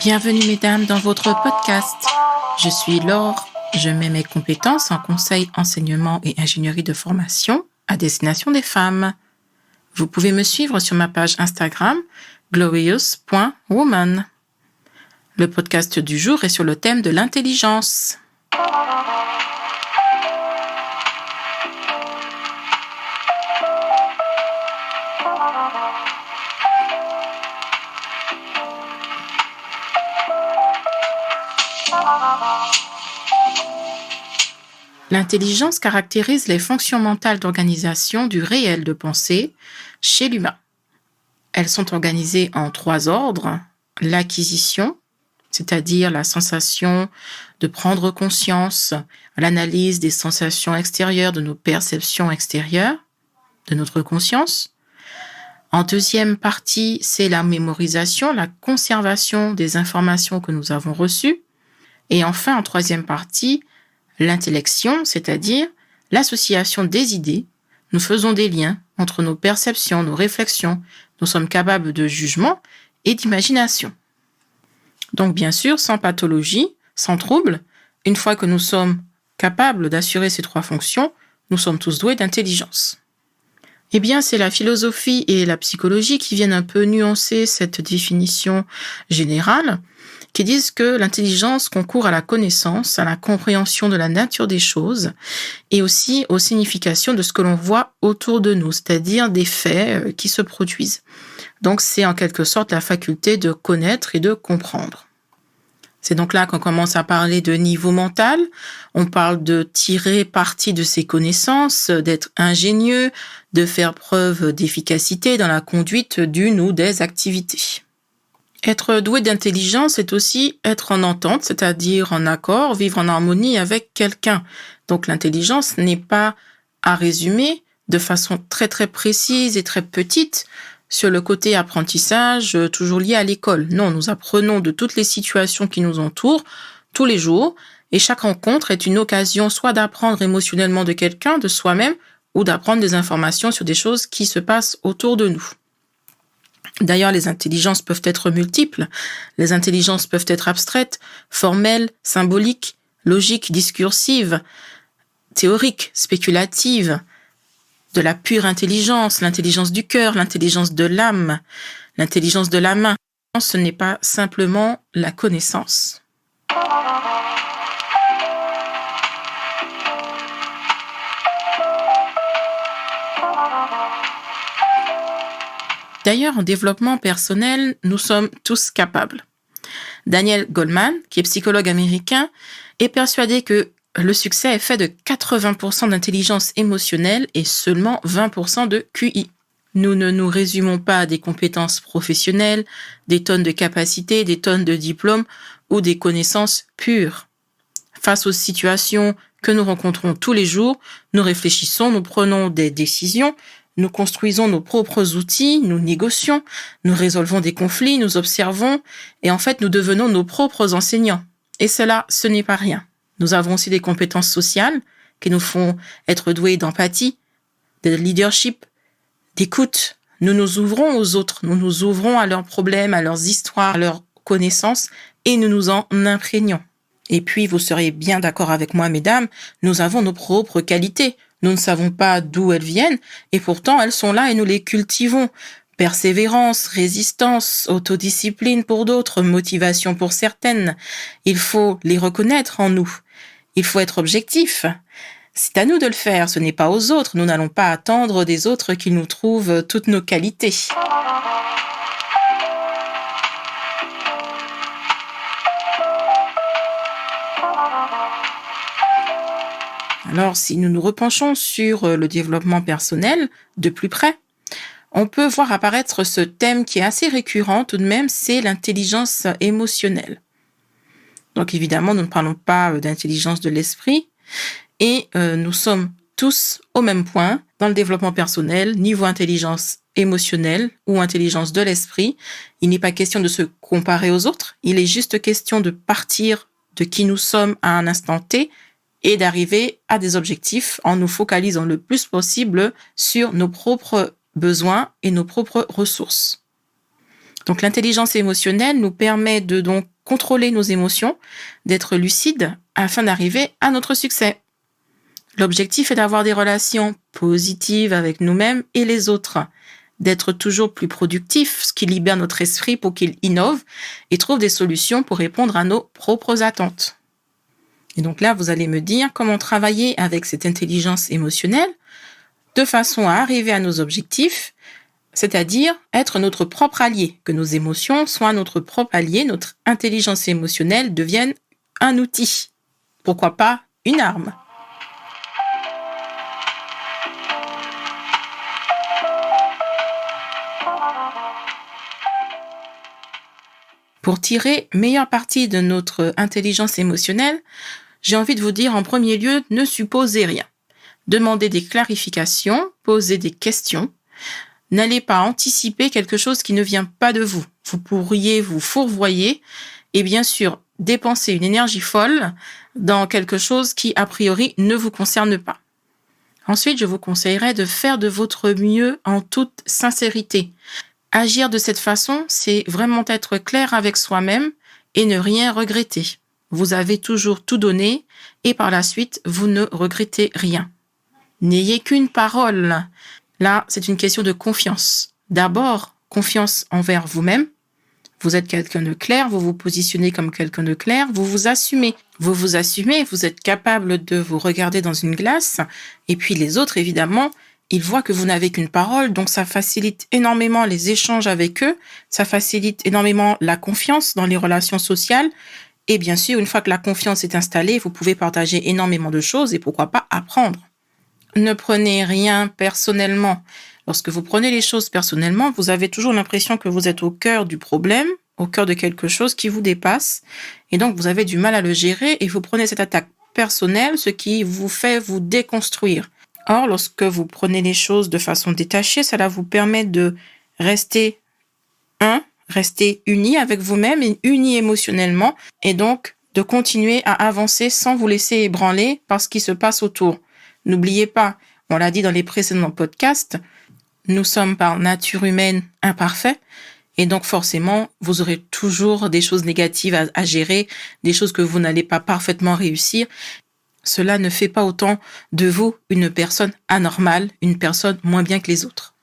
Bienvenue mesdames dans votre podcast. Je suis Laure, je mets mes compétences en conseil, enseignement et ingénierie de formation à destination des femmes. Vous pouvez me suivre sur ma page Instagram glorious.woman. Le podcast du jour est sur le thème de l'intelligence. L'intelligence caractérise les fonctions mentales d'organisation du réel de pensée chez l'humain. Elles sont organisées en 3 ordres. L'acquisition, c'est-à-dire la sensation de prendre conscience, l'analyse des sensations extérieures, de nos perceptions extérieures, de notre conscience. En deuxième partie, c'est la mémorisation, la conservation des informations que nous avons reçues. Et enfin, en troisième partie, l'intellection, c'est-à-dire l'association des idées. Nous faisons des liens entre nos perceptions, nos réflexions. Nous sommes capables de jugement et d'imagination. Donc bien sûr, sans pathologie, sans trouble, une fois que nous sommes capables d'assurer ces 3 fonctions, nous sommes tous doués d'intelligence. Eh bien, c'est la philosophie et la psychologie qui viennent un peu nuancer cette définition générale, qui disent que l'intelligence concourt à la connaissance, à la compréhension de la nature des choses et aussi aux significations de ce que l'on voit autour de nous, c'est-à-dire des faits qui se produisent. Donc, c'est en quelque sorte la faculté de connaître et de comprendre. C'est donc là qu'on commence à parler de niveau mental. On parle de tirer parti de ses connaissances, d'être ingénieux, de faire preuve d'efficacité dans la conduite d'une ou des activités. Être doué d'intelligence, c'est aussi être en entente, c'est-à-dire en accord, vivre en harmonie avec quelqu'un. Donc l'intelligence n'est pas à résumer de façon très très précise et très petite sur le côté apprentissage toujours lié à l'école. Non, nous apprenons de toutes les situations qui nous entourent tous les jours et chaque rencontre est une occasion soit d'apprendre émotionnellement de quelqu'un, de soi-même, ou d'apprendre des informations sur des choses qui se passent autour de nous. D'ailleurs, les intelligences peuvent être multiples. Les intelligences peuvent être abstraites, formelles, symboliques, logiques, discursives, théoriques, spéculatives, de la pure intelligence, l'intelligence du cœur, l'intelligence de l'âme, l'intelligence de la main. Ce n'est pas simplement la connaissance. D'ailleurs, en développement personnel, nous sommes tous capables. Daniel Goleman, qui est psychologue américain, est persuadé que le succès est fait de 80% d'intelligence émotionnelle et seulement 20% de QI. Nous ne nous résumons pas à des compétences professionnelles, des tonnes de capacités, des tonnes de diplômes ou des connaissances pures. Face aux situations que nous rencontrons tous les jours, nous réfléchissons, nous prenons des décisions, nous construisons nos propres outils, nous négocions, nous résolvons des conflits, nous observons et en fait nous devenons nos propres enseignants. Et cela, ce n'est pas rien. Nous avons aussi des compétences sociales qui nous font être doués d'empathie, de leadership, d'écoute. Nous nous ouvrons aux autres, nous nous ouvrons à leurs problèmes, à leurs histoires, à leurs connaissances et nous nous en imprégnons. Et puis, vous serez bien d'accord avec moi, mesdames, nous avons nos propres qualités. Nous ne savons pas d'où elles viennent et pourtant elles sont là et nous les cultivons. Persévérance, résistance, autodiscipline pour d'autres, motivation pour certaines. Il faut les reconnaître en nous. Il faut être objectif. C'est à nous de le faire, ce n'est pas aux autres. Nous n'allons pas attendre des autres qu'ils nous trouvent toutes nos qualités. Alors, si nous nous repenchons sur le développement personnel de plus près, on peut voir apparaître ce thème qui est assez récurrent tout de même, c'est l'intelligence émotionnelle. Donc évidemment, nous ne parlons pas d'intelligence de l'esprit et nous sommes tous au même point dans le développement personnel, niveau intelligence émotionnelle ou intelligence de l'esprit. Il n'est pas question de se comparer aux autres, il est juste question de partir de qui nous sommes à un instant T et d'arriver à des objectifs en nous focalisant le plus possible sur nos propres besoins et nos propres ressources. Donc l'intelligence émotionnelle nous permet de donc contrôler nos émotions, d'être lucide afin d'arriver à notre succès. L'objectif est d'avoir des relations positives avec nous-mêmes et les autres, d'être toujours plus productif, ce qui libère notre esprit pour qu'il innove et trouve des solutions pour répondre à nos propres attentes. Et donc là, vous allez me dire comment travailler avec cette intelligence émotionnelle de façon à arriver à nos objectifs, c'est-à-dire être notre propre allié, que nos émotions soient notre propre allié, notre intelligence émotionnelle devienne un outil. Pourquoi pas une arme? Pour tirer meilleure partie de notre intelligence émotionnelle, j'ai envie de vous dire en premier lieu, ne supposez rien. Demandez des clarifications, posez des questions. N'allez pas anticiper quelque chose qui ne vient pas de vous. Vous pourriez vous fourvoyer et bien sûr dépenser une énergie folle dans quelque chose qui a priori ne vous concerne pas. Ensuite, je vous conseillerais de faire de votre mieux en toute sincérité. Agir de cette façon, c'est vraiment être clair avec soi-même et ne rien regretter. Vous avez toujours tout donné et par la suite, vous ne regrettez rien. N'ayez qu'une parole. Là, c'est une question de confiance. D'abord, confiance envers vous-même. Vous êtes quelqu'un de clair, vous vous positionnez comme quelqu'un de clair, vous vous assumez. Vous assumez, vous êtes capable de vous regarder dans une glace. Et puis les autres, évidemment, ils voient que vous n'avez qu'une parole, donc ça facilite énormément les échanges avec eux, ça facilite énormément la confiance dans les relations sociales. Et bien sûr, une fois que la confiance est installée, vous pouvez partager énormément de choses et pourquoi pas apprendre. Ne prenez rien personnellement. Lorsque vous prenez les choses personnellement, vous avez toujours l'impression que vous êtes au cœur du problème, au cœur de quelque chose qui vous dépasse. Et donc, vous avez du mal à le gérer et vous prenez cette attaque personnelle, ce qui vous fait vous déconstruire. Or, lorsque vous prenez les choses de façon détachée, cela vous permet de rester rester uni avec vous-même et uni émotionnellement et donc de continuer à avancer sans vous laisser ébranler par ce qui se passe autour. N'oubliez pas, on l'a dit dans les précédents podcasts, nous sommes par nature humaine imparfaits et donc forcément, vous aurez toujours des choses négatives à gérer, des choses que vous n'allez pas parfaitement réussir. Cela ne fait pas autant de vous une personne anormale, une personne moins bien que les autres.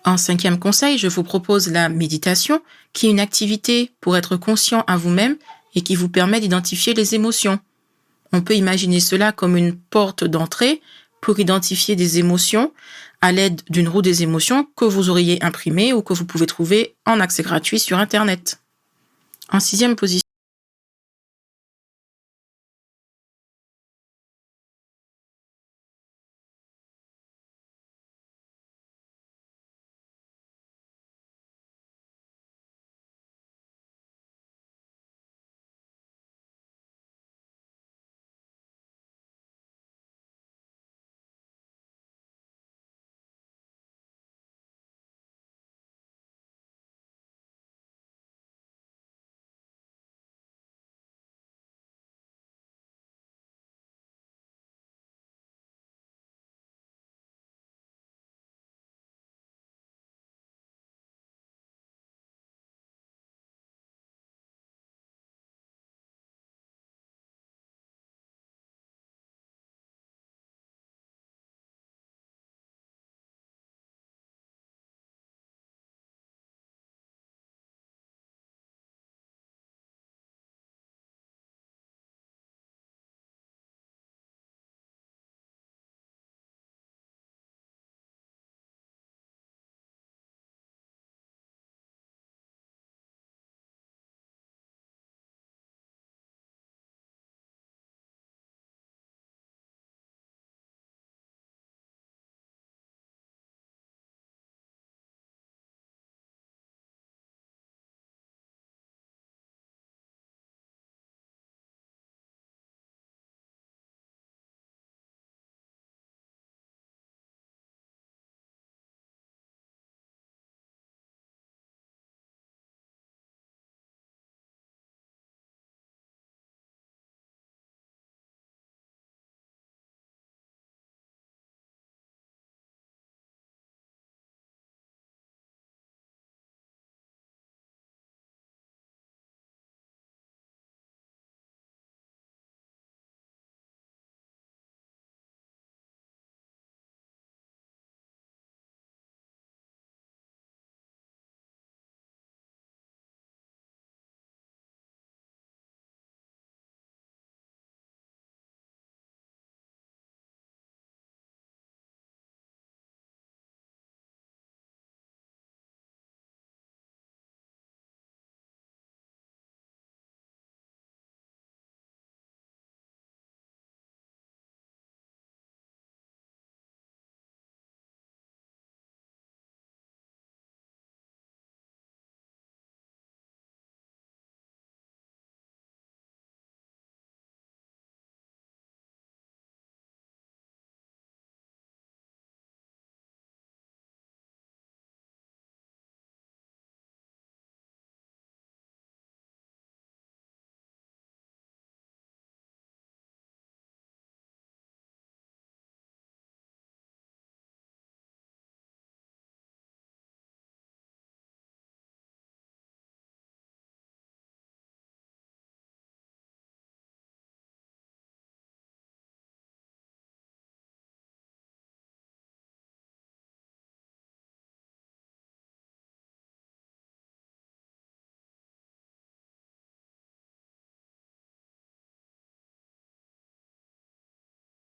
En 5e conseil, je vous propose la méditation, qui est une activité pour être conscient à vous-même et qui vous permet d'identifier les émotions. On peut imaginer cela comme une porte d'entrée pour identifier des émotions à l'aide d'une roue des émotions que vous auriez imprimée ou que vous pouvez trouver en accès gratuit sur Internet. En 6e position,